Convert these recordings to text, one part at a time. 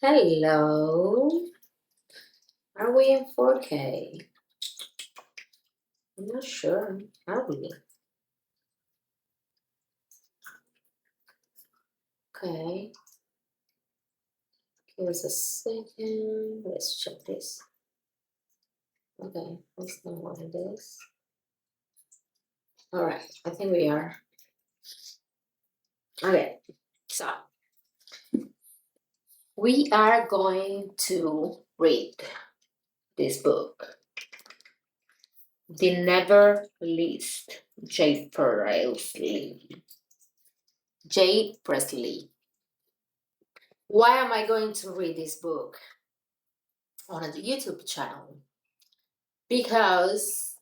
Hello. Are we in 4K? I'm not sure. Are we? Okay. Give us a second. Let's check this. Okay, that's not what it is. All right, I think we are. Okay, so we are going to read this book, The Never Least, Jade Presley. Jade Presley. Why am I going to read this book on a YouTube channel? Because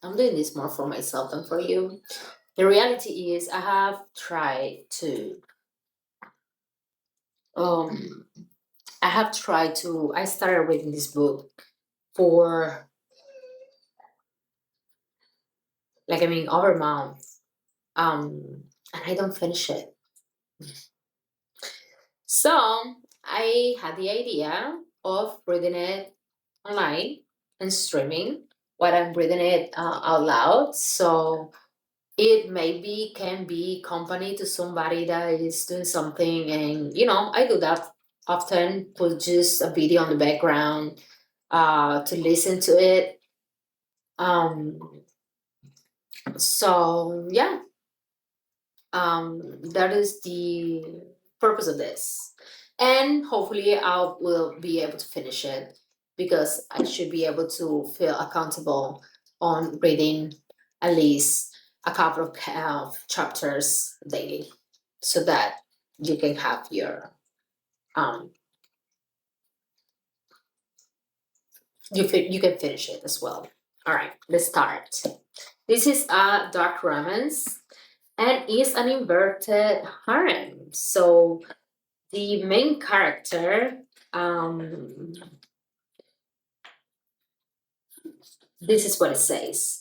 I'm doing this more for myself than for you. The reality is I have tried to I started reading this book for over a month. And I don't finish it. So I had the idea of reading it online and streaming while I'm reading it out loud. So it maybe can be company to somebody that is doing something, and I do that often. Put just a video on the background to listen to it. So yeah, that is the purpose of this, and hopefully I will be able to finish it because I should be able to feel accountable on reading at least a couple of chapters daily, so that you can have your you can finish it as well. All right, let's start. This is a dark romance and is an inverted harem. So the main character, this is what it says.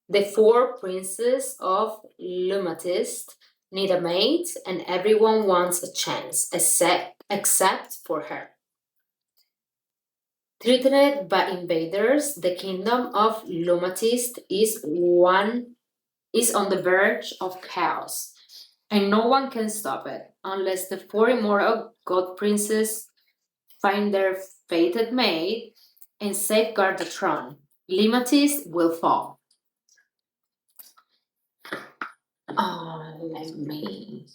The four princes of Lumathyst need a mate, and everyone wants a chance, except for her. Threatened by invaders, the kingdom of Lumathyst is on the verge of chaos, and no one can stop it unless the four immortal god princes find their fated mate and safeguard the throne. Lumathyst will fall. Let me.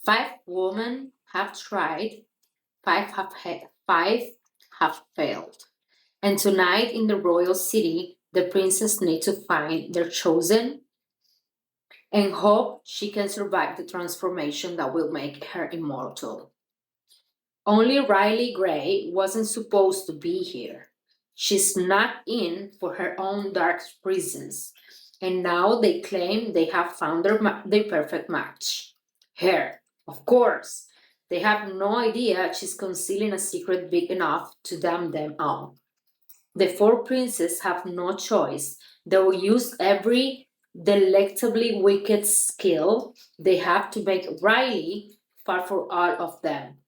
Five women have tried, five have failed. And tonight in the royal city, the princess needs to find their chosen and hope she can survive the transformation that will make her immortal. Only Rylee Gray wasn't supposed to be here. She snuck in for her own dark reasons, and now they claim they have found their perfect match. Her, of course. They have no idea she's concealing a secret big enough to damn them all. The four princes have no choice. They will use every delectably wicked skill they have to make Rylee fight for all of them,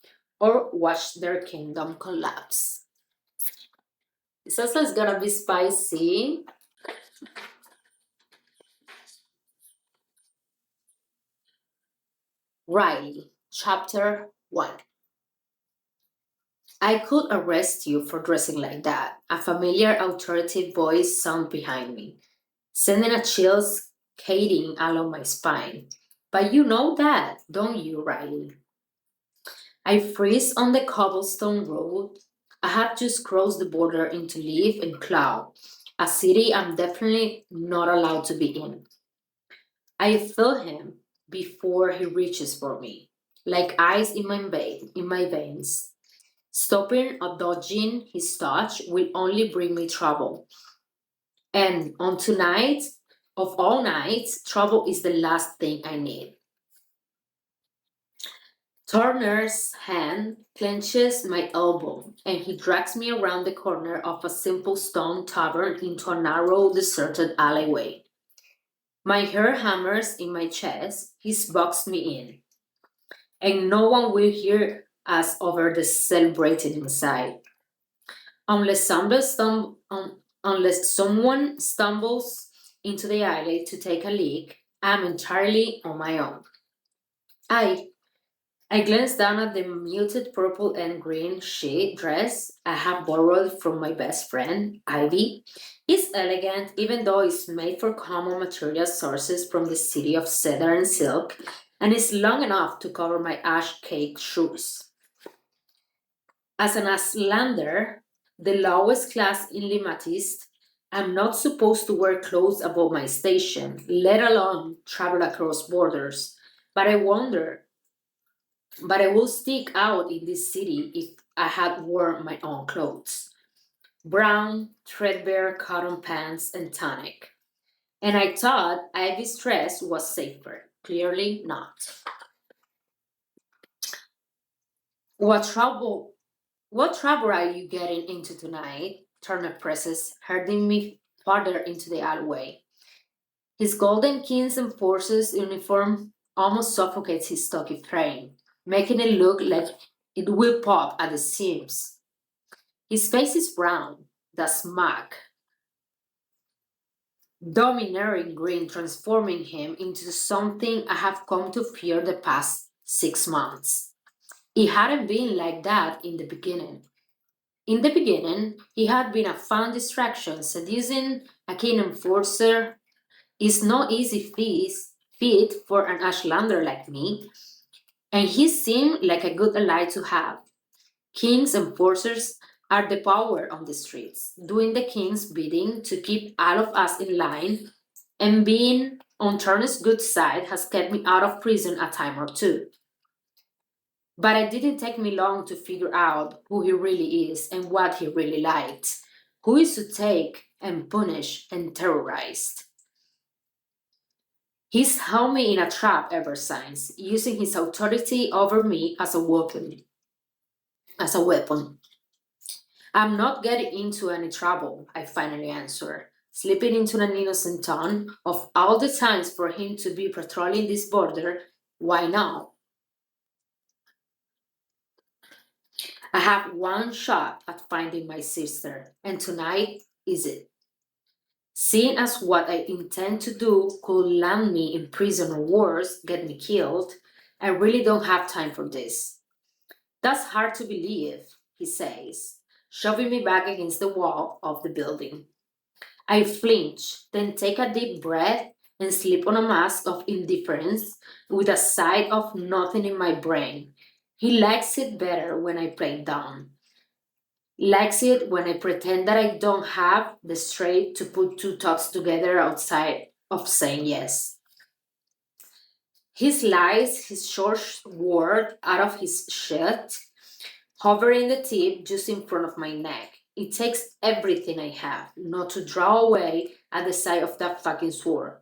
or watch their kingdom collapse. This also is gonna be spicy. Rylee, Chapter 1. I could arrest you for dressing like that. A familiar, authoritative voice sounded behind me, sending a chill skating along my spine. But you know that, don't you, Rylee? I freeze on the cobblestone road. I have just crossed the border into Leaf and Cloud, a city I'm definitely not allowed to be in. I feel him before he reaches for me, like ice in my veins. Stopping or dodging his touch will only bring me trouble. And on tonight, of all nights, trouble is the last thing I need. Turner's hand clenches my elbow, and he drags me around the corner of a simple stone tavern into a narrow, deserted alleyway. My hair hammers in my chest, he's boxed me in, and no one will hear us over the celebrating inside. Unless someone stumbles into the alley to take a leak, I'm entirely on my own. I I glanced down at the muted purple and green shade dress I have borrowed from my best friend, Ivy. It's elegant, even though it's made for common material sources from the city of cedar and silk, and it's long enough to cover my ash cake shoes. As an Ashlander, the lowest class in Lumathyst, I'm not supposed to wear clothes above my station, let alone travel across borders. But I wonder but I will stick out in this city if I had worn my own clothes. Brown, threadbare cotton pants and tonic. And I thought Ivy's dress was safer. Clearly not. What trouble what trouble are you getting into tonight? Turner presses, herding me farther into the alleyway. His golden kings and forces uniform almost suffocates his stocky frame, making it look like it will pop at the seams. His face is brown, the smug, domineering grin transforming him into something I have come to fear the past 6 months. It hadn't been like that in the beginning. In the beginning, he had been a fun distraction, seducing a keen enforcer is no easy feat for an Ashlander like me, and he seemed like a good ally to have. Kings and forcers are the power on the streets, doing the king's bidding to keep all of us in line, and being on Turner's good side has kept me out of prison a time or two. But it didn't take me long to figure out who he really is and what he really liked, who is to take and punish and terrorize. He's held me in a trap ever since, using his authority over me as a weapon. As a weapon. I'm not getting into any trouble, I finally answer, slipping into an innocent tone of all the times for him to be patrolling this border. Why not? I have one shot at finding my sister, and tonight is it. Seeing as what I intend to do could land me in prison or worse, get me killed, I really don't have time for this. That's hard to believe, he says, shoving me back against the wall of the building. I flinch, then take a deep breath and slip on a mask of indifference with a side of nothing in my brain. He likes it better when I play dumb. Likes it when I pretend that I don't have the strength to put two thoughts together outside of saying yes. He slides his short sword out of his shirt, hovering the tip just in front of my neck. It takes everything I have not to draw away at the sight of that fucking sword.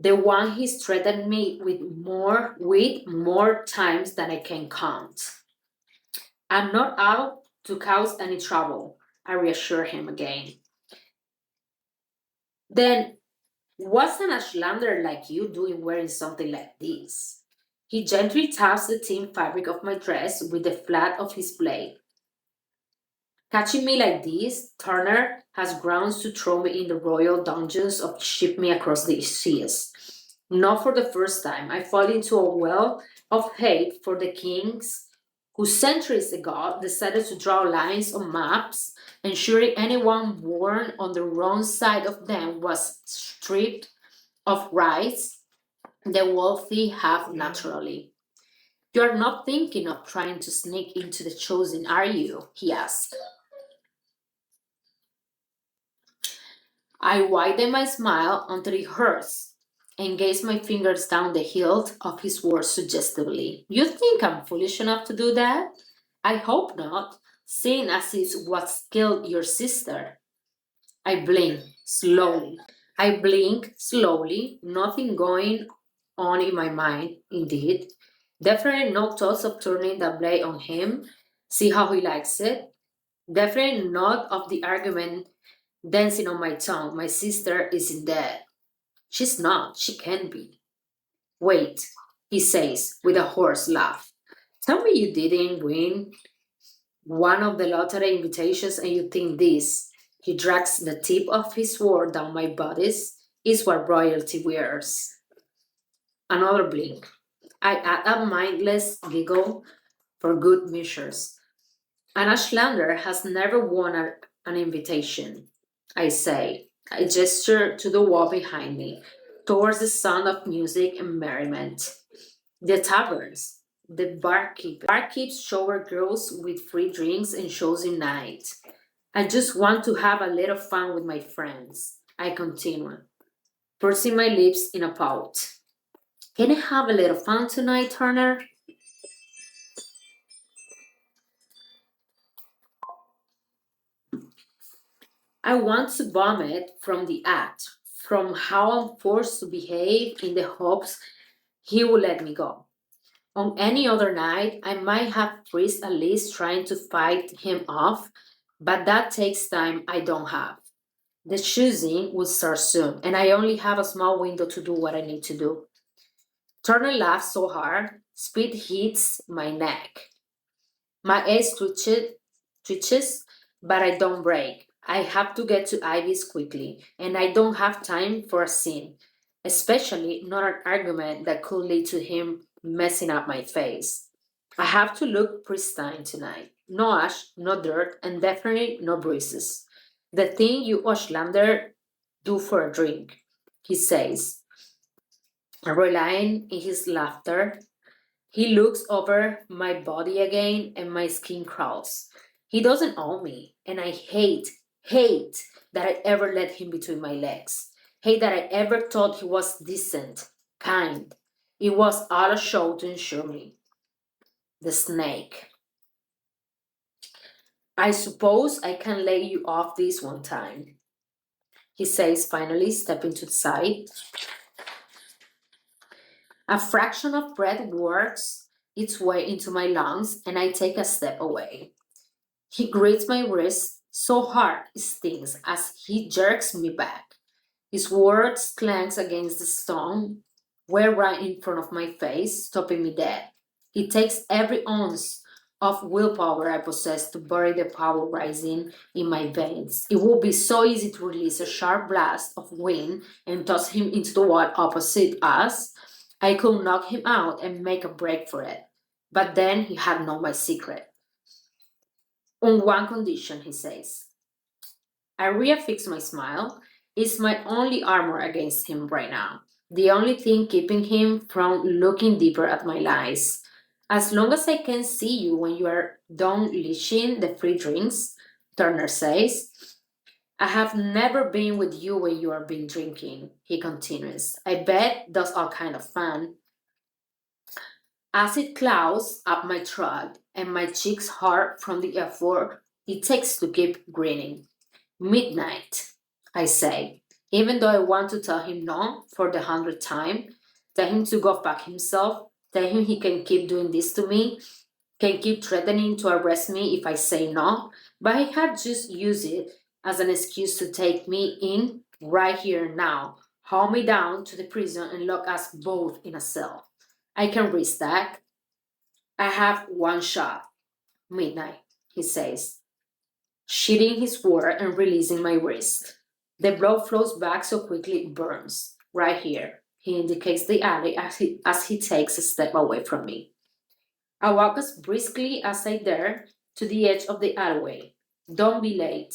The one he's threatened me with more times than I can count. I'm not out to cause any trouble, I reassure him again. Then what's an Ashlander like you doing wearing something like this? He gently taps the thin fabric of my dress with the flat of his blade. Catching me like this, Turner has grounds to throw me in the royal dungeons or ship me across the seas. Not for the first time, I fall into a well of hate for the kings who centuries ago decided to draw lines on maps, ensuring anyone born on the wrong side of them was stripped of rights the wealthy have naturally. You're not thinking of trying to sneak into the chosen, are you? He asked. I widen my smile until it hurts and gaze my fingers down the hilt of his words suggestively. You think I'm foolish enough to do that? I hope not, seeing as it's what's killed your sister. I blink slowly. Nothing going on in my mind, indeed. Definitely no thoughts of turning the blade on him. See how he likes it. Definitely not of the argument dancing on my tongue. My sister isn't dead. She's not. She can't be. Wait, he says with a hoarse laugh. Tell me you didn't win one of the lottery invitations and you think this. He drags the tip of his sword down my bodice. Is what royalty wears. Another blink. I add a mindless giggle for good measures. An Ashlander has never won an invitation. I say. I gesture to the wall behind me, towards the sound of music and merriment. The taverns. The barkeeps shower girls with free drinks and shows in night. I just want to have a little fun with my friends. I continue, pursing my lips in a pout. Can I have a little fun tonight, Turner? I want to vomit from the act, from how I'm forced to behave in the hopes he will let me go. On any other night, I might have frisked a list trying to fight him off, but that takes time I don't have. The choosing will start soon, and I only have a small window to do what I need to do. Turner laughs so hard, spit hits my neck. My ace twitches, but I don't break. I have to get to Ivy's quickly, and I don't have time for a scene, especially not an argument that could lead to him messing up my face. I have to look pristine tonight. No ash, no dirt, and definitely no bruises. The thing you Ashlander do for a drink, he says, relying in his laughter. He looks over my body again and my skin crawls. He doesn't own me, and I hate that I ever let him between my legs. Hate that I ever thought he was decent, kind. It was all a show to ensure me. The snake. I suppose I can lay you off this one time, he says finally, stepping to the side. A fraction of breath works its way into my lungs, and I take a step away. He grips my wrist so hard it stings as he jerks me back. His words clanks against the stone, way right in front of my face, stopping me dead. It takes every ounce of willpower I possess to bury the power rising in my veins. It would be so easy to release a sharp blast of wind and toss him into the wall opposite us. I could knock him out and make a break for it. But then he had known my secret. On one condition, he says. I reaffix my smile. It's my only armor against him right now. The only thing keeping him from looking deeper at my lies. As long as I can see you when you are done leashing the free drinks, Turner says. I have never been with you when you are been drinking, he continues. I bet that's all kind of fun. As it clouds up my throat and my cheeks hard from the effort it takes to keep grinning. Midnight, I say, even though I want to tell him no for the 100th time, tell him to go fuck himself, tell him he can keep doing this to me, can keep threatening to arrest me if I say no, but he had just used it as an excuse to take me in right here now, haul me down to the prison and lock us both in a cell. I can risk that. I have one shot. Midnight, he says, sheathing his sword and releasing my wrist. The blood flows back so quickly it burns. Right here. He indicates the alley as he takes a step away from me. I walk as briskly as I dare to the edge of the alleyway. Don't be late.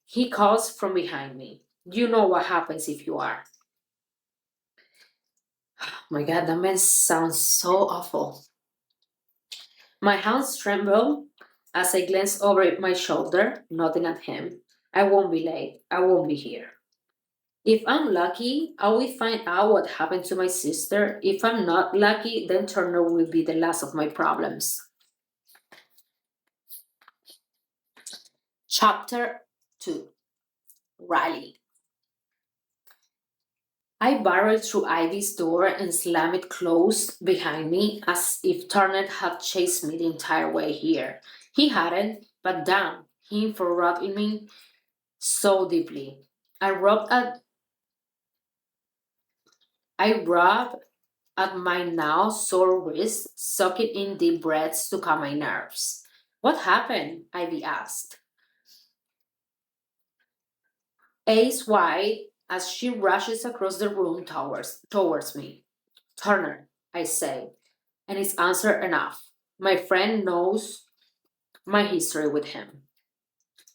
He calls from behind me. You know what happens if you are. Oh my god, that man sounds so awful. My hands tremble as I glance over my shoulder, nodding at him. I won't be late. I won't be here. If I'm lucky, I will find out what happened to my sister. If I'm not lucky, then Turner will be the last of my problems. Chapter 2. Rylee. I barreled through Ivy's door and slammed it closed behind me as if Turner had chased me the entire way here. He hadn't, but damn, he infiltrated me so deeply. I rubbed at my now sore wrist, sucking in deep breaths to calm my nerves. What happened? Ivy asked. Eyes wide as she rushes across the room towards me. Turner, I say, and it's answer enough. My friend knows my history with him.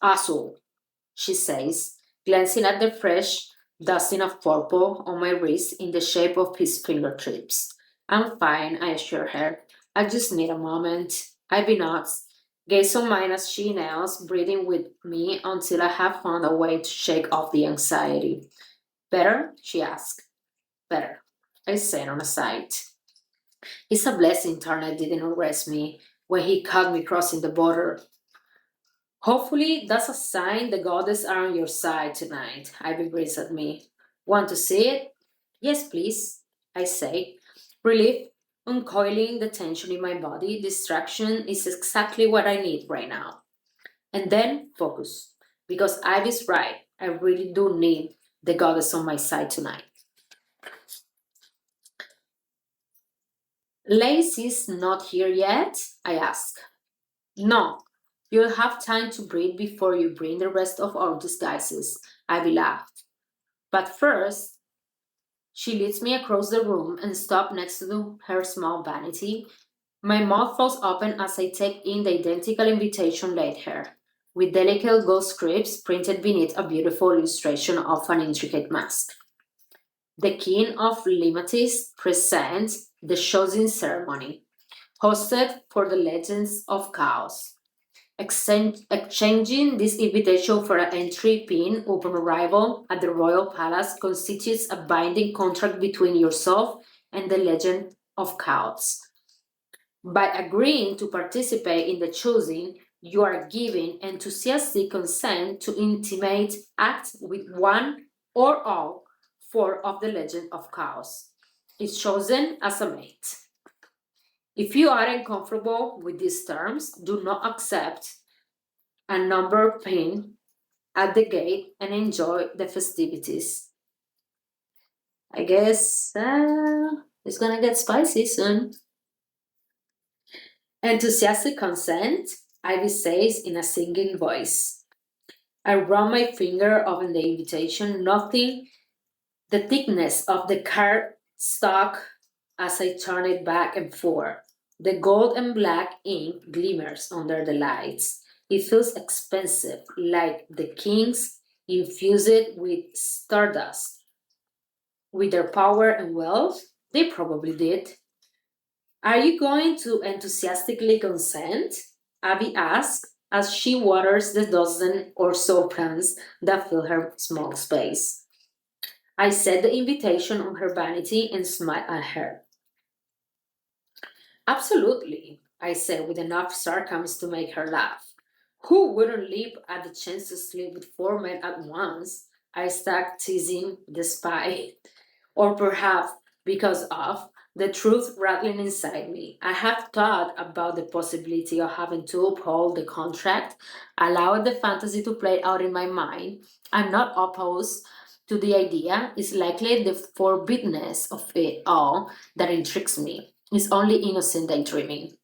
Asshole, she says, glancing at the fresh dusting of purple on my wrist in the shape of his fingertips. I'm fine, I assure her. I just need a moment. Ivy nods, gaze on mine as she nails, breathing with me until I have found a way to shake off the anxiety. Better? She asked. Better, I said on a side. It's a blessing Turner didn't arrest me when he caught me crossing the border. Hopefully, that's a sign the goddess are on your side tonight, Ivy breathes at me. Want to see it? Yes, please, I say. Relief, uncoiling the tension in my body, distraction is exactly what I need right now. And then focus, because Ivy's right. I really do need the goddess on my side tonight. Lacey's not here yet? I ask. No, you'll have time to breathe before you bring the rest of our disguises, Ivy laughed. But first, she leads me across the room and stops next to her small vanity. My mouth falls open as I take in the identical invitation laid her, with delicate gold scripts printed beneath a beautiful illustration of an intricate mask. The King of Lumathyst presents the choosing ceremony, hosted for the Legends of Chaos. Exchanging this invitation for an entry pin upon arrival at the royal palace constitutes a binding contract between yourself and the Legend of Chaos. By agreeing to participate in the choosing, you are giving enthusiastic consent to intimate act with one or all four of the Legend of Chaos. Is chosen as a mate. If you aren't comfortable with these terms, do not accept a number pin at the gate and enjoy the festivities. I guess it's gonna get spicy soon. Enthusiastic consent, Ivy says in a singing voice. I run my finger over the invitation, noting the thickness of the cardstock as I turn it back and forth. The gold and black ink glimmers under the lights. It feels expensive, like the kings infused it with stardust. With their power and wealth, they probably did. Are you going to enthusiastically consent? Abby asks as she waters the dozen or so plants that fill her small space. I set the invitation on her vanity and smile at her. Absolutely, I said with enough sarcasm to make her laugh. Who wouldn't leap at the chance to sleep with four men at once? I started teasing the spy. Or perhaps because of the truth rattling inside me. I have thought about the possibility of having to uphold the contract, allow the fantasy to play out in my mind. I'm not opposed to the idea. It's likely the forbiddenness of it all that intrigues me. It's only innocent daydreaming.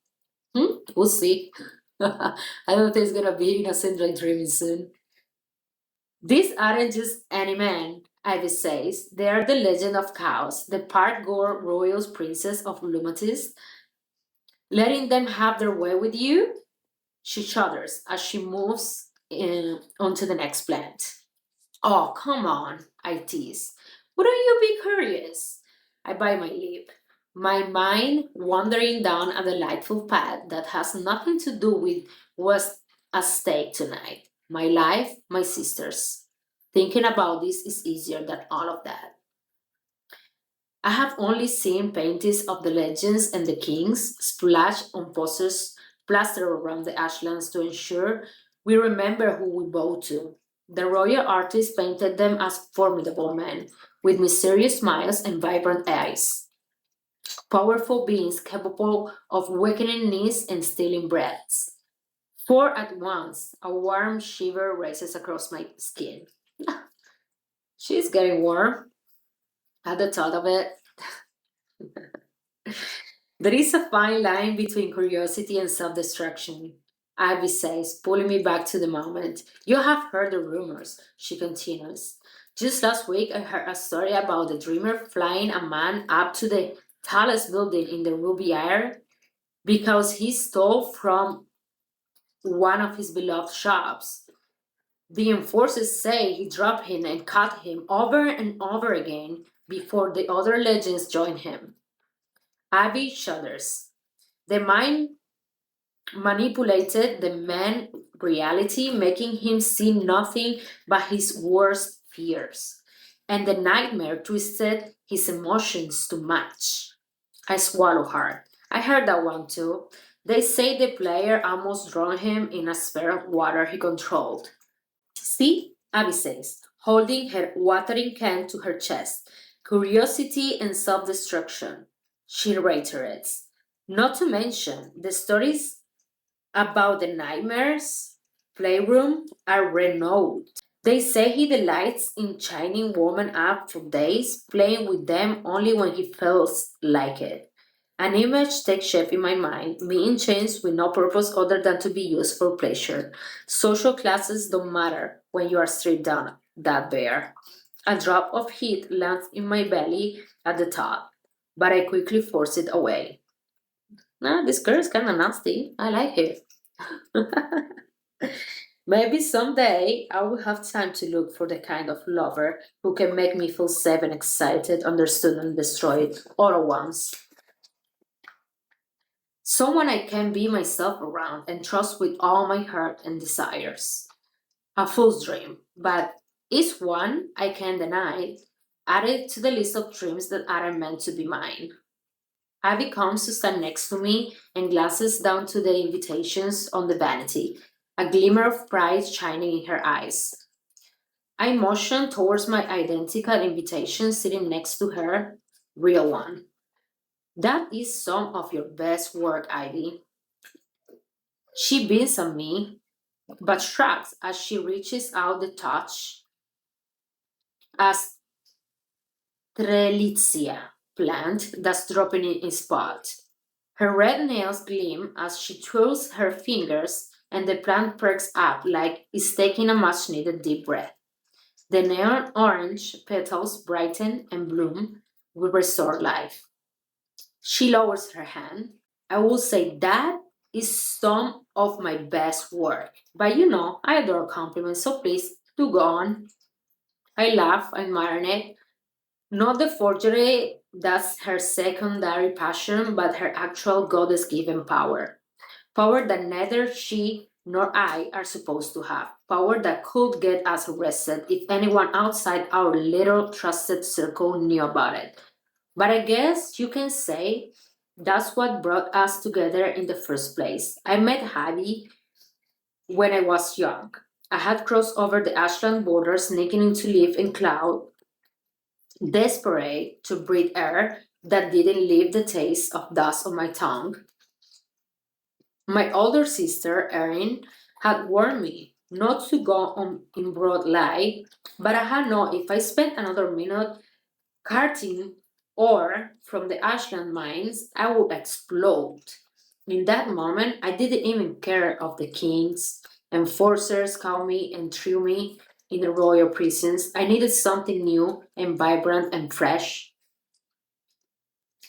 We'll see. I don't think it's gonna be innocent daydreaming soon. These aren't just any men, Ivy says. They are the legend of chaos, the part gore royal princess of Lumathyst. Letting them have their way with you? She shudders as she moves onto the next plant. Oh, come on, I tease. Wouldn't you be curious? I bite my lip, my mind wandering down a delightful path that has nothing to do with what's at stake tonight. My life, my sister's. Thinking about this is easier than all of that. I have only seen paintings of the legends and the kings splashed on posters plastered around the ashlands to ensure we remember who we bow to. The royal artist painted them as formidable men, with mysterious smiles and vibrant eyes. Powerful beings capable of weakening knees and stealing breaths. Four at once, a warm shiver races across my skin. She's getting warm at the thought of it. There is a fine line between curiosity and self destruction, Abby says, pulling me back to the moment. You have heard the rumors, she continues. Just last week, I heard a story about the dreamer flying a man up to the tallest building in the Ruby Air because he stole from one of his beloved shops. The enforcers say he dropped him and cut him over and over again before the other legends join him. Abby shudders. The mind manipulated the man's reality, making him see nothing but his worst fears. And the nightmare twisted his emotions to match. I swallow hard. I heard that one too. They say the player almost drowned him in a sphere of water he controlled. See, Abby says, holding her watering can to her chest. Curiosity and self destruction. She reiterates. Not to mention, the stories about the nightmares playroom are renowned. They say he delights in chaining women up for days, playing with them only when he feels like it. An image takes shape in my mind, me in chains with no purpose other than to be used for pleasure. Social classes don't matter when you are stripped down that bare. A drop of heat lands in my belly at the top, but I quickly force it away. Nah, this girl is kinda nasty. I like her. Maybe someday I will have time to look for the kind of lover who can make me feel safe and excited, understood and destroyed all at once. Someone I can be myself around and trust with all my heart and desires. A fool's dream, but it's one I can't deny, added to the list of dreams that aren't meant to be mine. Abby comes to stand next to me and glances down to the invitations on the vanity, a glimmer of pride shining in her eyes. I motion towards my identical invitation sitting next to her, real one. That is some of your best work, Ivy. She beams on me, but shrugs as she reaches out the touch as Trelitzia plant that's dropping in its pot. Her red nails gleam as she twirls her fingers, and the plant perks up like it's taking a much needed deep breath. The neon orange petals brighten and bloom with restored life. She lowers her hand. I will say that is some of my best work. But I adore compliments, so please do go on. I laugh, I marinate. Not the forgery, that's her secondary passion, but her actual goddess given power. Power that neither she nor I are supposed to have. Power that could get us arrested if anyone outside our little trusted circle knew about it. But I guess you can say that's what brought us together in the first place. I met Hattie when I was young. I had crossed over the Ashland border, sneaking into leaf and cloud, desperate to breathe air that didn't leave the taste of dust on my tongue. My older sister, Erin, had warned me not to go on in broad light, but I had known if I spent another minute carting ore from the Ashland mines, I would explode. In that moment, I didn't even care of the kings. Enforcers caught me and threw me in the royal prisons. I needed something new and vibrant and fresh.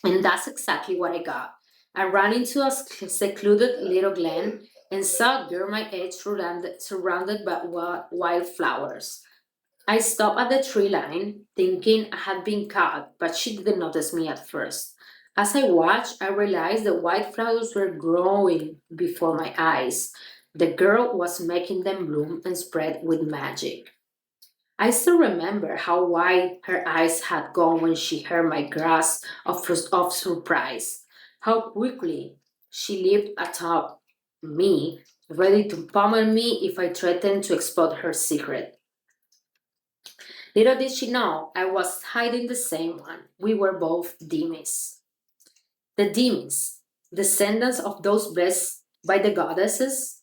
And that's exactly what I got. I ran into a secluded little glen and saw a girl my age surrounded by wildflowers. I stopped at the tree line, thinking I had been caught, but she didn't notice me at first. As I watched, I realized the wildflowers were growing before my eyes. The girl was making them bloom and spread with magic. I still remember how wide her eyes had gone when she heard my grasp of surprise, how quickly she leaped atop me, ready to pummel me if I threatened to expose her secret. Little did she know I was hiding the same one. We were both Demis. The Demis, descendants of those blessed by the goddesses,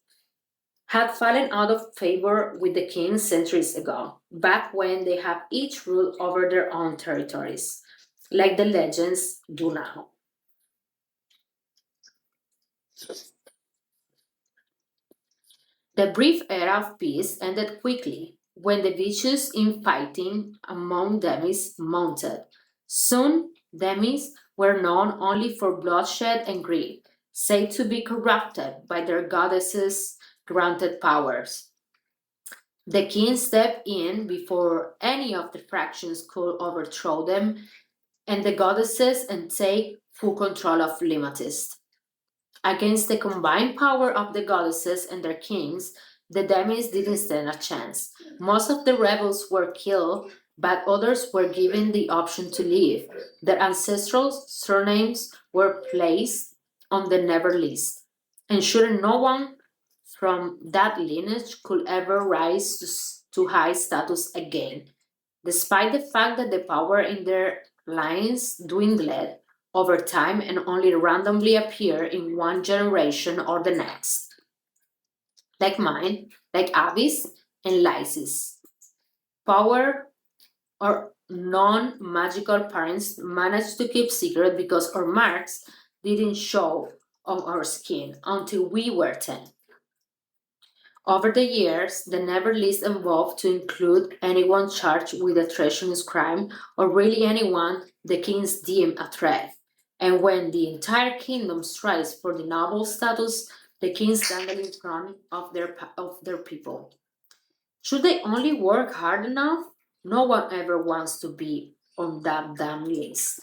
had fallen out of favor with the king centuries ago, back when they had each ruled over their own territories, like the legends do now. The brief era of peace ended quickly when the vicious infighting among Demis mounted. Soon, Demis were known only for bloodshed and greed, said to be corrupted by their goddesses' granted powers. The king stepped in before any of the factions could overthrow them, and the goddesses and take full control of Lumathyst. Against the combined power of the goddesses and their kings, the Demis didn't stand a chance. Most of the rebels were killed, but others were given the option to leave. Their ancestral surnames were placed on the never list, ensuring no one from that lineage could ever rise to high status again, despite the fact that the power in their lines dwindled over time and only randomly appear in one generation or the next, like mine, like Avis and Lysis. Power or non-magical parents managed to keep secret because our marks didn't show on our skin until we were 10. Over the years, the never list evolved to include anyone charged with a treasonous crime or really anyone the kings deem a threat. And when the entire kingdom strives for the noble status, the kings dangle in front of their people. Should they only work hard enough? No one ever wants to be on that damn list.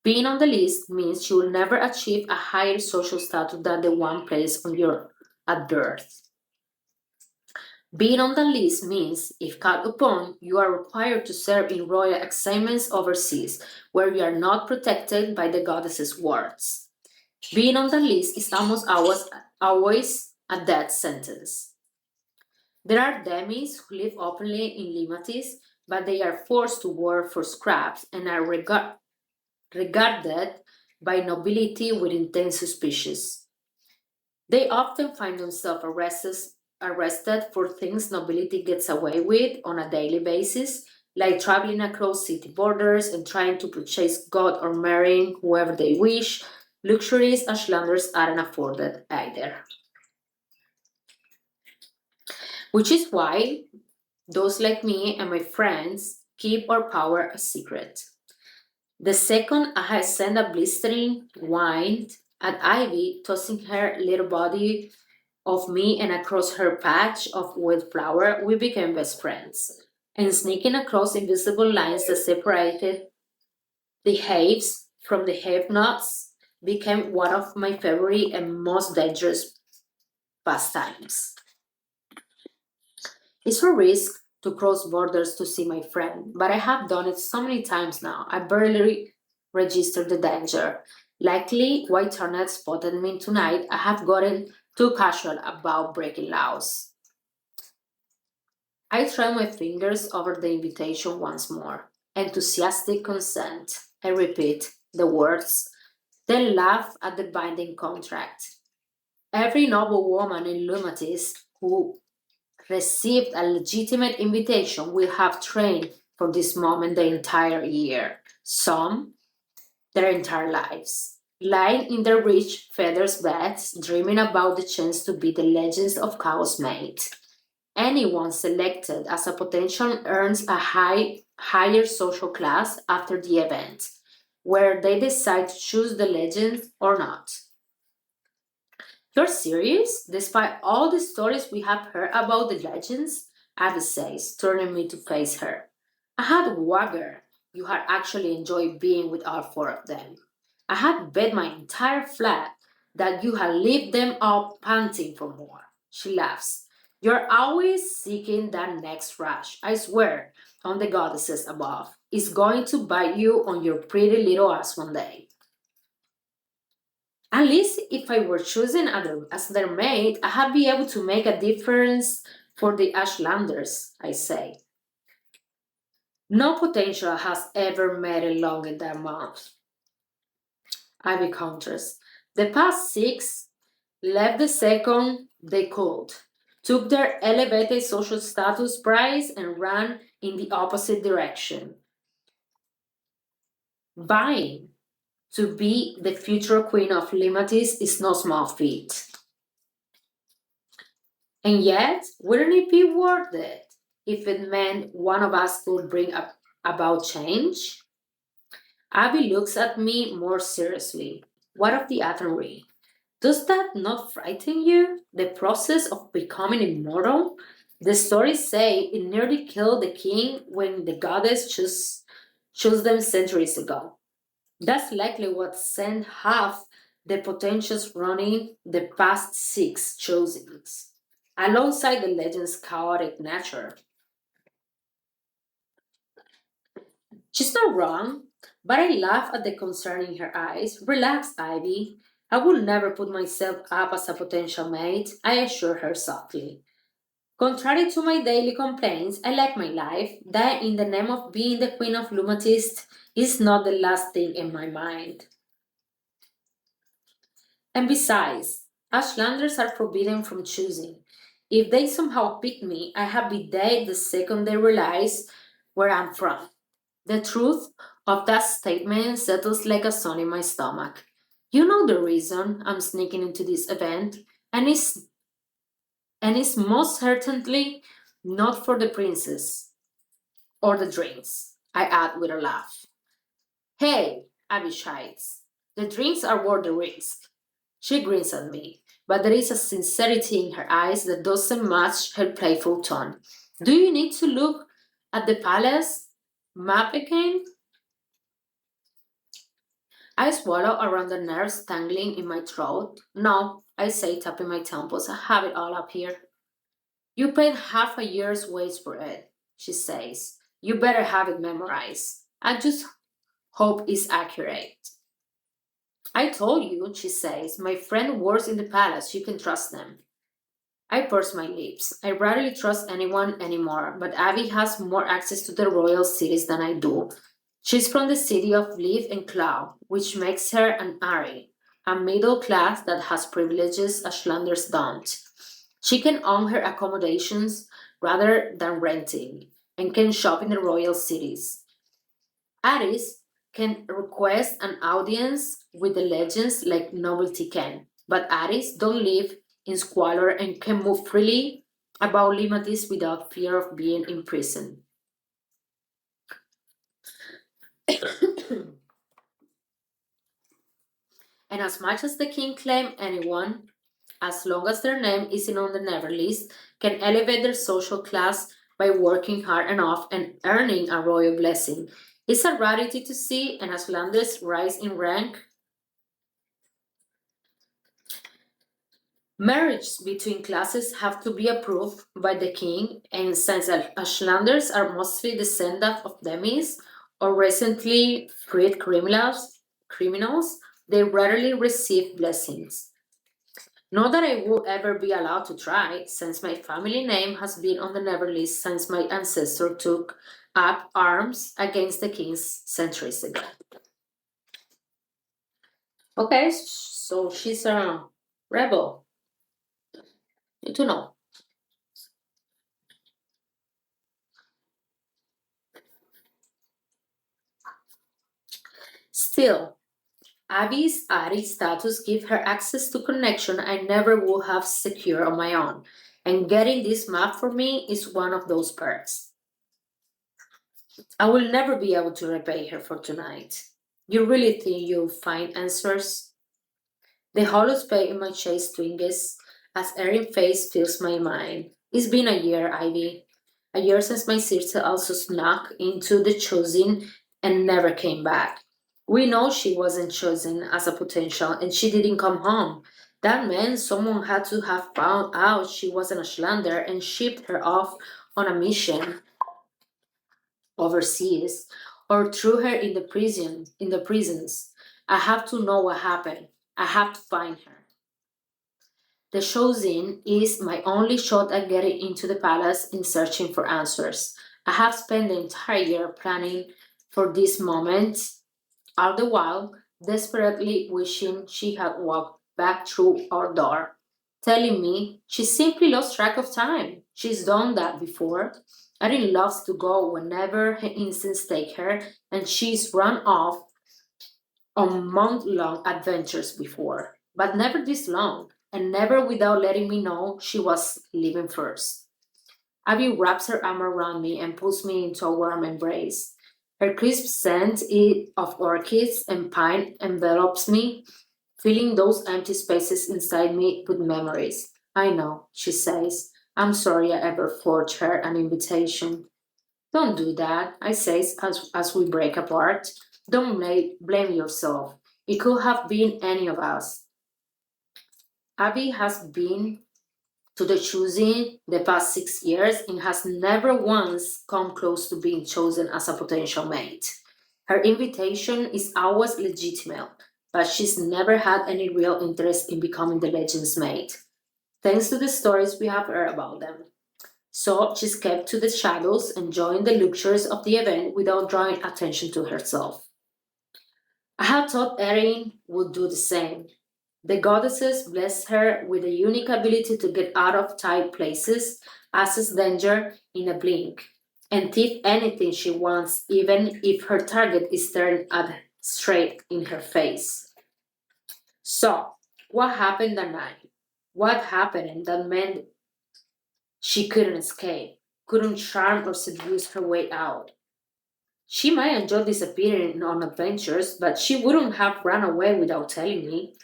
Being on the list means you will never achieve a higher social status than the one placed on your at birth. Being on the list means, if called upon, you are required to serve in royal assignments overseas, where you are not protected by the goddess's wards. Being on the list is always a death sentence. There are demis who live openly in Lumathyst, but they are forced to work for scraps and are regarded by nobility with intense suspicion. They often find themselves arrested for things nobility gets away with on a daily basis, like traveling across city borders and trying to purchase God or marrying whoever they wish, luxuries Ashlanders aren't afforded either. Which is why those like me and my friends keep our power a secret. The second I had sent a blistering wine at Ivy, tossing her little body of me and across her patch of wildflower, we became best friends. And sneaking across invisible lines that separated the haves from the have-nots became one of my favorite and most dangerous pastimes. It's a risk to cross borders to see my friend, but I have done it so many times now, I barely register the danger. Likely, White Hornet spotted me tonight. I have gotten too casual about breaking laws. I try my fingers over the invitation once more. Enthusiastic consent. I repeat the words, then laugh at the binding contract. Every noble woman in Lumathyst who received a legitimate invitation will have trained for this moment the entire year. Some, their entire lives. Lying in their rich feathers beds, dreaming about the chance to be the legends of Chaos mate. Anyone selected as a potential earns a higher social class after the event, where they decide to choose the legend or not. You're serious? Despite all the stories we have heard about the legends? Abby says, turning me to face her. I had wagger you had actually enjoyed being with all four of them. I had bet my entire flat that you had left them all panting for more. She laughs. You're always seeking that next rush. I swear, on the goddesses above, is going to bite you on your pretty little ass one day. At least if I were chosen as their mate, I'd be able to make a difference for the Ashlanders, I say. No potential has ever made it long in that month. Ivy counters. The past six left the second they could, took their elevated social status prize and ran in the opposite direction. Vying to be the future queen of Lumathyst is no small feat. And yet, wouldn't it be worth it if it meant one of us could bring about change? Abby looks at me more seriously. What of the Athenry? Does that not frighten you? The process of becoming immortal? The stories say it nearly killed the king when the goddess chose them centuries ago. That's likely what sent half the potentials running the past six chosings, alongside the legend's chaotic nature. She's not wrong, but I laugh at the concern in her eyes. Relax, Ivy. I will never put myself up as a potential mate, I assure her softly. Contrary to my daily complaints, I like my life. That, in the name of being the queen of Lumathyst, is not the last thing in my mind. And besides, Ashlanders are forbidden from choosing. If they somehow pick me, I have been dead the second they realize where I'm from. The truth of that statement settles like a son in my stomach. You know the reason I'm sneaking into this event, and it's most certainly not for the princess or the drinks, I add with a laugh. Hey, Abby shites. The drinks are worth the risk. She grins at me, but there is a sincerity in her eyes that doesn't match her playful tone. Do you need to look at the palace map again? I swallow around the nerves tangling in my throat. No, I say, tapping my temples. I have it all up here. You paid half a year's wage for it, she says. You better have it memorized. I just hope it's accurate. I told you, she says. My friend works in the palace. You can trust them. I purse my lips. I rarely trust anyone anymore, but Abby has more access to the royal cities than I do. She's from the city of Leaf and Cloud, which makes her an Ari, a middle class that has privileges Ashlanders don't. She can own her accommodations rather than renting, and can shop in the royal cities. Aris can request an audience with the legends like nobility can, but Aris don't live in squalor and can move freely about Limatis without fear of being imprisoned. And as much as the king claim anyone, as long as their name isn't on the never list, can elevate their social class by working hard enough and earning a royal blessing. It's a rarity to see, and as Landers rise in rank, marriages between classes have to be approved by the king, and since Ashlanders are mostly descendants of demis or recently freed criminals, they rarely receive blessings. Not that I will ever be allowed to try, since my family name has been on the never list since my ancestor took up arms against the kings centuries ago. Okay, so she's a rebel. Need to know. Still, Abby's Ari status give her access to connection I never would have secured on my own, and getting this map for me is one of those perks. I will never be able to repay her for tonight. You really think you'll find answers? The hollow space in my chest twinges as Erin face fills my mind. It's been a year, Ivy. A year since my sister also snuck into the choosing and never came back. We know she wasn't chosen as a potential and she didn't come home. That meant someone had to have found out she was an Ashlander and shipped her off on a mission overseas or threw her in the prisons. I have to know what happened. I have to find her. The chosen is my only shot at getting into the palace in searching for answers. I have spent the entire year planning for this moment, all the while desperately wishing she had walked back through our door, telling me she simply lost track of time. She's done that before. Erin loves to go whenever her instincts take her, and she's run off on month-long adventures before, but never this long, and never without letting me know she was leaving first. Abby wraps her arm around me and pulls me into a warm embrace. Her crisp scent of orchids and pine envelops me, filling those empty spaces inside me with memories. I know, she says. I'm sorry I ever forged her an invitation. Don't do that, I say as we break apart. Don't blame yourself. It could have been any of us. Abby has been to the choosing the past 6 years and has never once come close to being chosen as a potential mate. Her invitation is always legitimate, but she's never had any real interest in becoming the legend's mate, thanks to the stories we have heard about them. So she's kept to the shadows, enjoying the luxuries of the event without drawing attention to herself. I had thought Erin would do the same. The goddesses blessed her with a unique ability to get out of tight places, assess danger in a blink, and thief anything she wants, even if her target is staring at straight in her face. So, what happened that night? What happened that meant she couldn't escape, couldn't charm or seduce her way out? She might enjoy disappearing on adventures, but she wouldn't have run away without telling me.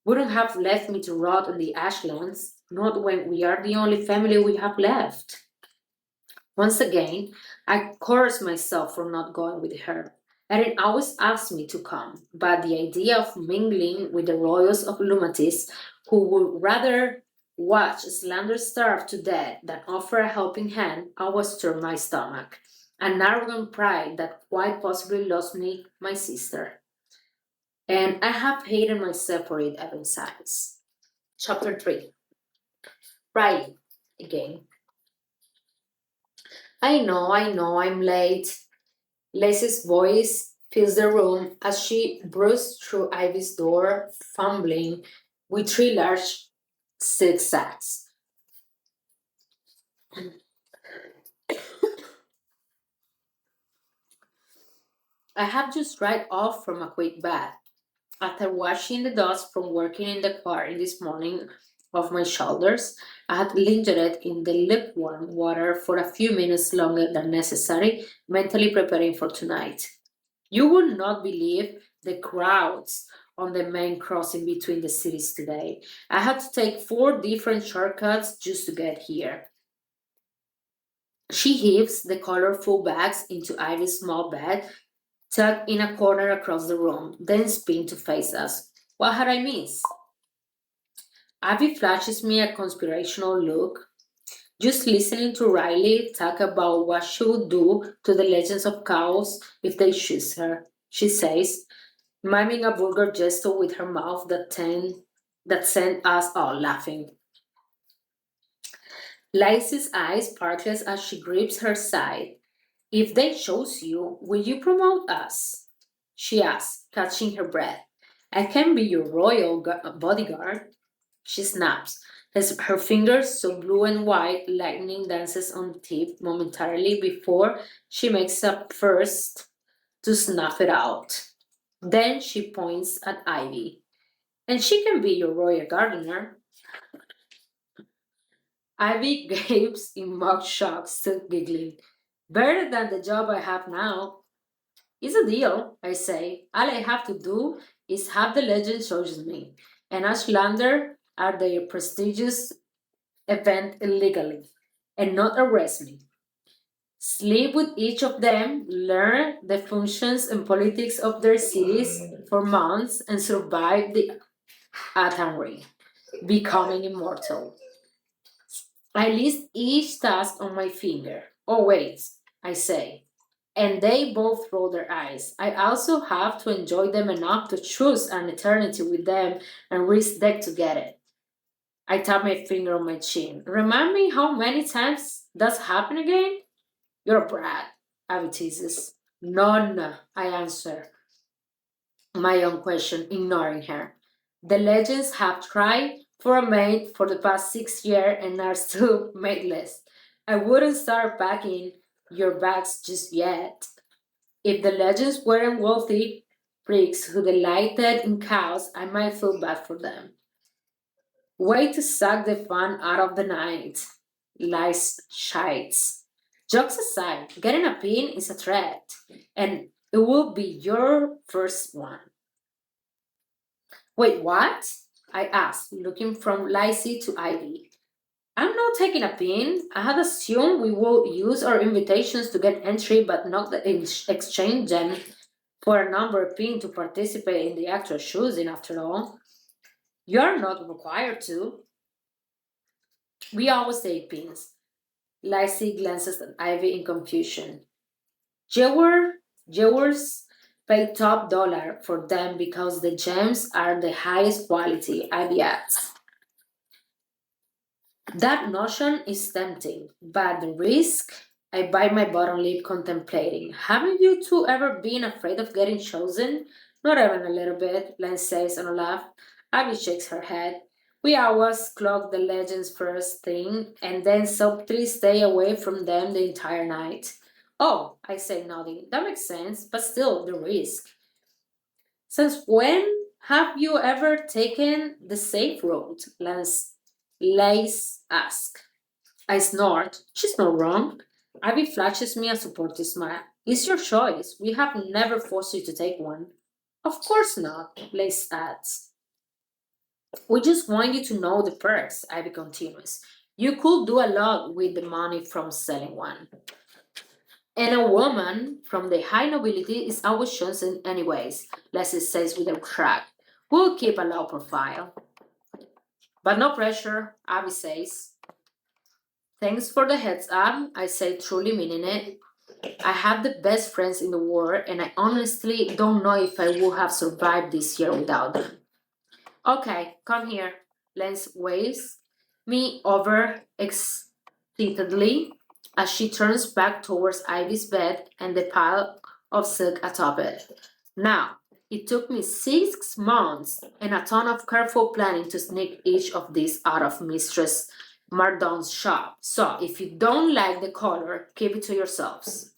Wouldn't have left me to rot in the ashlands, not when we are the only family we have left. Once again, I curse myself for not going with her. Erin always asked me to come, but the idea of mingling with the royals of Lumathyst, who would rather watch Ashlander starve to death than offer a helping hand, always turned my stomach. An arrogant pride that quite possibly lost me my sister. And I have hated myself for it ever since. Chapter 3. Rylee, again. I know, I'm late. Lacey's voice fills the room as she bursts through Ivy's door, fumbling with three large silk sacks. I have just dried off from a quick bath. After washing the dust from working in the quarry this morning off my shoulders, I had lingered in the lukewarm water for a few minutes longer than necessary, mentally preparing for tonight. You would not believe the crowds on the main crossing between the cities today. I had to take four different shortcuts just to get here. She heaves the colorful bags into Ivy's small bed, tucked in a corner across the room, then spin to face us. What had I missed? Abby flashes me a conspirational look, just listening to Riley talk about what she would do to the legends of cows if they choose her. She says, miming a vulgar gesture with her mouth that sent us all laughing. Lacey's eyes sparkles as she grips her side. If they chose you, will you promote us? She asks, catching her breath. I can be your royal bodyguard. She snaps. Her fingers, so blue and white, lightning dances on the tip momentarily before she makes up first to snuff it out. Then she points at Ivy. And she can be your royal gardener. Ivy gapes in mock shock, still giggling. Better than the job I have now. It's a deal, I say. All I have to do is have the legend chosen me, and Ashlander are their prestigious event illegally, and not arrest me. Sleep with each of them, learn the functions and politics of their cities for months, and survive the Atangri, becoming immortal. I list each task on my finger. Oh, wait, I say. And they both roll their eyes. I also have to enjoy them enough to choose an eternity with them and risk death to get it. I tap my finger on my chin. Remind me how many times that's happened again? You're a brat, Abby teases. None, I answer my own question, ignoring her. The legends have tried for a mate for the past 6 years and are still mateless. I wouldn't start packing your bags just yet. If the legends weren't wealthy pricks who delighted in cows, I might feel bad for them. Way to suck the fun out of the night. Lies shites. Jokes aside, getting a pin is a threat, and it will be your first one. Wait, what? I asked, looking from Lacey to Ivy. I'm not taking a pin. I had assumed we will use our invitations to get entry, but not exchange them for a number pin to participate in the actual choosing, after all. You're not required to. We always take pins. Lacey glances at Ivy in confusion. Jewelers pay top dollar for them because the gems are the highest quality, Ivy adds. That notion is tempting, but the risk, I bite my bottom lip contemplating. Haven't you two ever been afraid of getting chosen? Not even a little bit, Len says on a laugh. Abby shakes her head. We always clock the legends first thing and then subtly stay away from them the entire night. Oh, I say nodding. That makes sense, but still the risk. Since when have you ever taken the safe road? Lace asks. I snort. She's not wrong. Abby flashes me a supportive smile. It's your choice. We have never forced you to take one. Of course not, Lace adds. We just want you to know the perks, Ivy continues. You could do a lot with the money from selling one. And a woman from the high nobility is always chosen anyways, Leslie says with a shrug. We'll keep a low profile. But no pressure, Abby says. Thanks for the heads up, I say, truly meaning it. I have the best friends in the world, and I honestly don't know if I would have survived this year without them. Okay, come here. Lance waves me over excitedly as she turns back towards Ivy's bed and the pile of silk atop it. Now, it took me 6 months and a ton of careful planning to sneak each of these out of Mistress Mardon's shop. So, if you don't like the color, keep it to yourselves.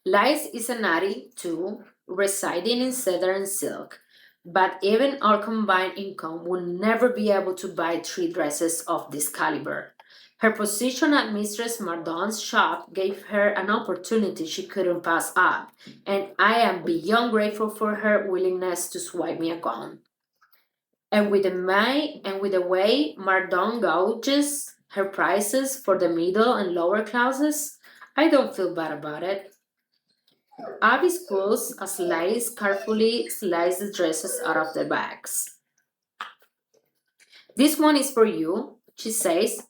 Lice is a natty too, residing in Southern Silk, but even our combined income will never be able to buy 3 dresses of this caliber. Her position at Mistress Mardon's shop gave her an opportunity she couldn't pass up, and I am beyond grateful for her willingness to swipe me a gun. And with the way Mardon gouges her prices for the middle and lower classes, I don't feel bad about it. Abby pulls a slice carefully slice the dresses out of the bags. This one is for you, she says,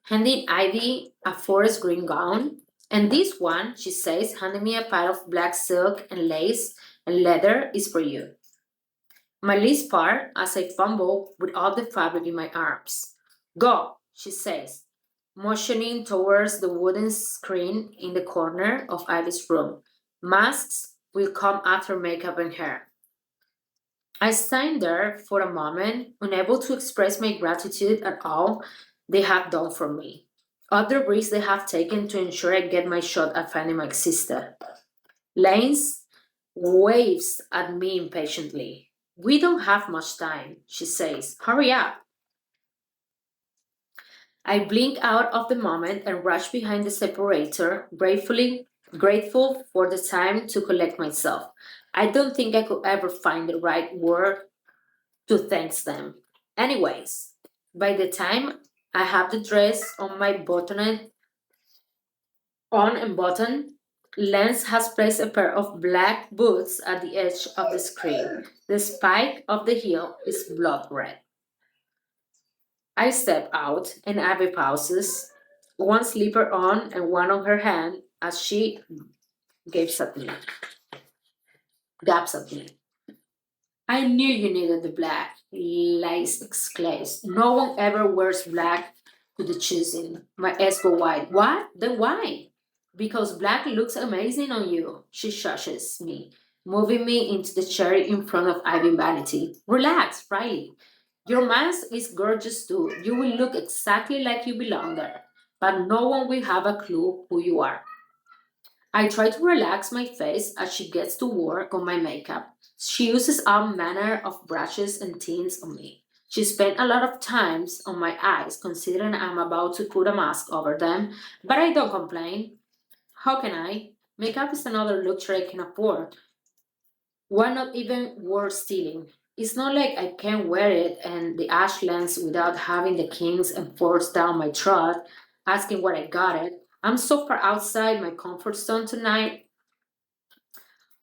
handing Ivy a forest green gown. And this one, she says, handing me a pile of black silk and lace and leather, is for you. My least part, as I fumble with all the fabric in my arms. Go, she says, motioning towards the wooden screen in the corner of Ivy's room. Masks will come after makeup and hair. I stand there for a moment, unable to express my gratitude at all they have done for me. Other risks they have taken to ensure I get my shot at finding my sister. Lanes waves at me impatiently. We don't have much time, she says. Hurry up. I blink out of the moment and rush behind the separator, grateful for the time to collect myself. I don't think I could ever find the right word to thank them. Anyways, by the time I have the dress on my buttoned on and button, Lance has placed a pair of black boots at the edge of the screen. The spike of the heel is blood red. I step out and Abby pauses, one slipper on and one on her hand as she gapes at me. Gaps at me. I knew you needed the black, Lace exclaims. No one ever wears black to the choosing. My ex go white. What? Then why? Because black looks amazing on you, she shushes me, moving me into the chair in front of Ivy Vanity. Relax, Riley. Your mask is gorgeous too. You will look exactly like you belong there. But no one will have a clue who you are. I try to relax my face as she gets to work on my makeup. She uses all manner of brushes and tints on me. She spent a lot of times on my eyes considering I'm about to put a mask over them, but I don't complain. How can I? Makeup is another luxury I can afford. Why not even worth stealing? It's not like I can wear it and the Ashlands without having the kings enforced down my throat, asking where I got it. I'm so far outside my comfort zone tonight.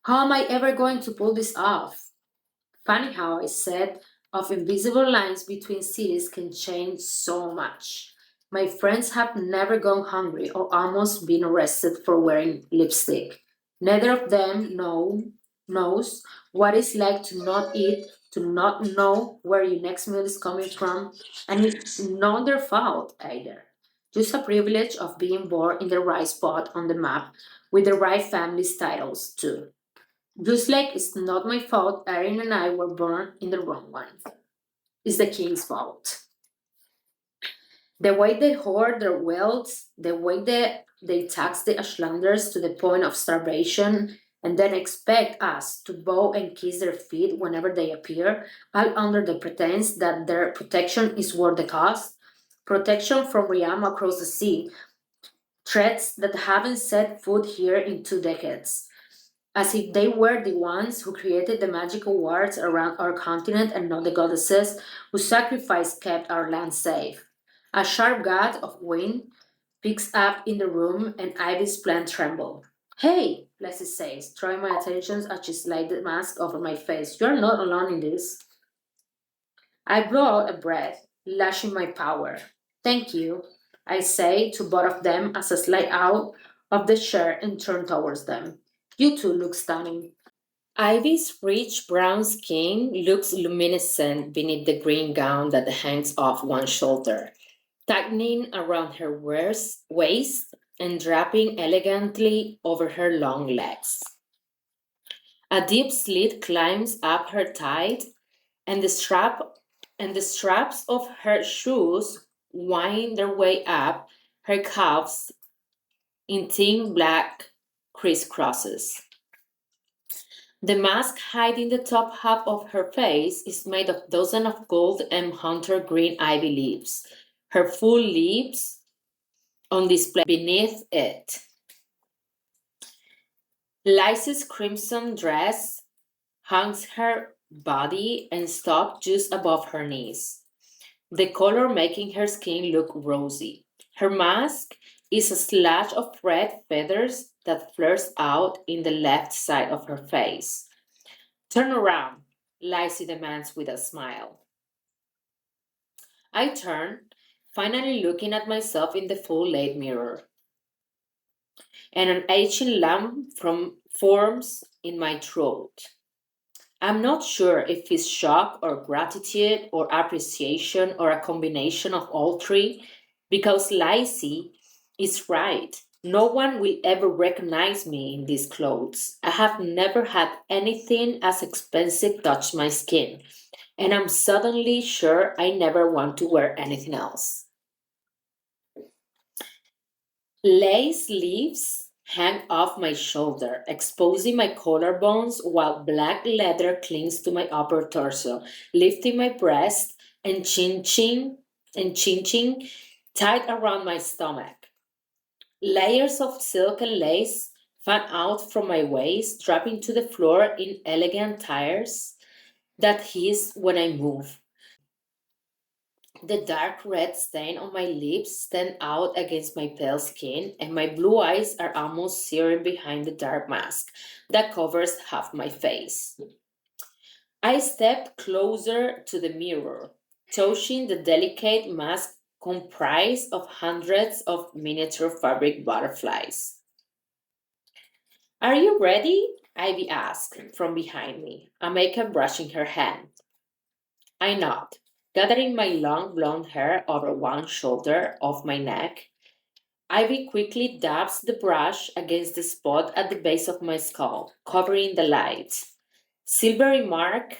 How am I ever going to pull this off? Funny how I said of invisible lines between cities can change so much. My friends have never gone hungry or almost been arrested for wearing lipstick. Neither of them knows what it's like to not eat, to not know where your next meal is coming from, and it's not their fault either. Just a privilege of being born in the right spot on the map with the right family's titles too. Just like it's not my fault Erin and I were born in the wrong one. It's the king's fault. The way they hoard their wealth, the way they tax the Ashlanders to the point of starvation, and then expect us to bow and kiss their feet whenever they appear, all under the pretense that their protection is worth the cost. Protection from Riam across the sea, threats that haven't set foot here in 2 decades. As if they were the ones who created the magical wards around our continent and not the goddesses whose sacrifice kept our land safe. A sharp gust of wind picks up in the room and Ivy's plant tremble. Hey, Leslie says, drawing my attention as she slides the mask over my face. You're not alone in this. I blow out a breath, lashing my power. Thank you, I say to both of them as I slide out of the chair and turn towards them. You two look stunning. Ivy's rich brown skin looks luminescent beneath the green gown that hangs off one shoulder, tightening around her waist and draping elegantly over her long legs. A deep slit climbs up her thigh, and the straps of her shoes wind their way up her calves in thin black crisscrosses. The mask hiding the top half of her face is made of dozens of gold and hunter green ivy leaves, her full leaves on display beneath it. Lysa's crimson dress hangs her body and stops just above her knees, the color making her skin look rosy. Her mask is a slash of red feathers that flares out in the left side of her face. Turn around, Lacey demands with a smile. I turn, finally looking at myself in the full length mirror, and an aching lump forms in my throat. I'm not sure if it's shock or gratitude or appreciation or a combination of all three, because Lacey is right. No one will ever recognize me in these clothes. I have never had anything as expensive touch my skin, and I'm suddenly sure I never want to wear anything else. Lace leaves hang off my shoulder, exposing my collarbones while black leather clings to my upper torso, lifting my breast and chinching tight around my stomach. Layers of silk and lace fan out from my waist, dropping to the floor in elegant tiers that hiss when I move. The dark red stain on my lips stand out against my pale skin, and my blue eyes are almost searing behind the dark mask that covers half my face. I step closer to the mirror, touching the delicate mask comprised of hundreds of miniature fabric butterflies. Are you ready? Ivy asked from behind me, a makeup brushing her hand. I nod, gathering my long blonde hair over one shoulder of my neck Ivy quickly dabs the brush against the spot at the base of my skull, covering the light. Silvery mark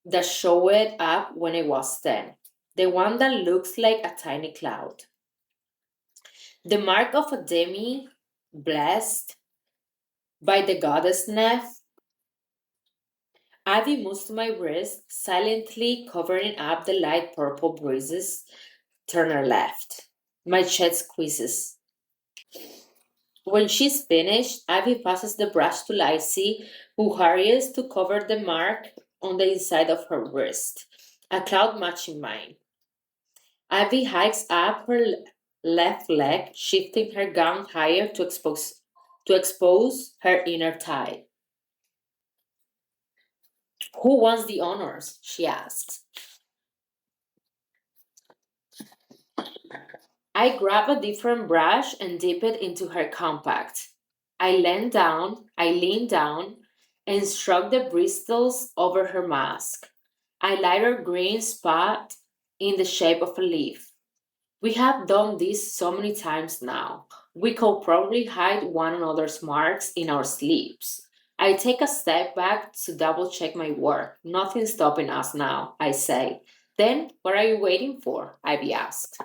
that showed up when I was 10. The one that looks like a tiny cloud. The mark of a demi blessed by the goddess Neff. Ivy moves to my wrist, silently covering up the light purple bruises. Turn her left. My chest squeezes. When she's finished, Ivy passes the brush to Lacey, who hurries to cover the mark on the inside of her wrist, a cloud matching mine. Ivy hikes up her left leg, shifting her gown higher to expose her inner thigh. Who wants the honors? She asks. I grab a different brush and dip it into her compact. I lean down, and stroke the bristles over her mask. A lighter green spot in the shape of a leaf. We have done this so many times now. We could probably hide one another's marks in our sleeves. I take a step back to double check my work. Nothing's stopping us now, I say. Then, what are you waiting for? Ivy asked.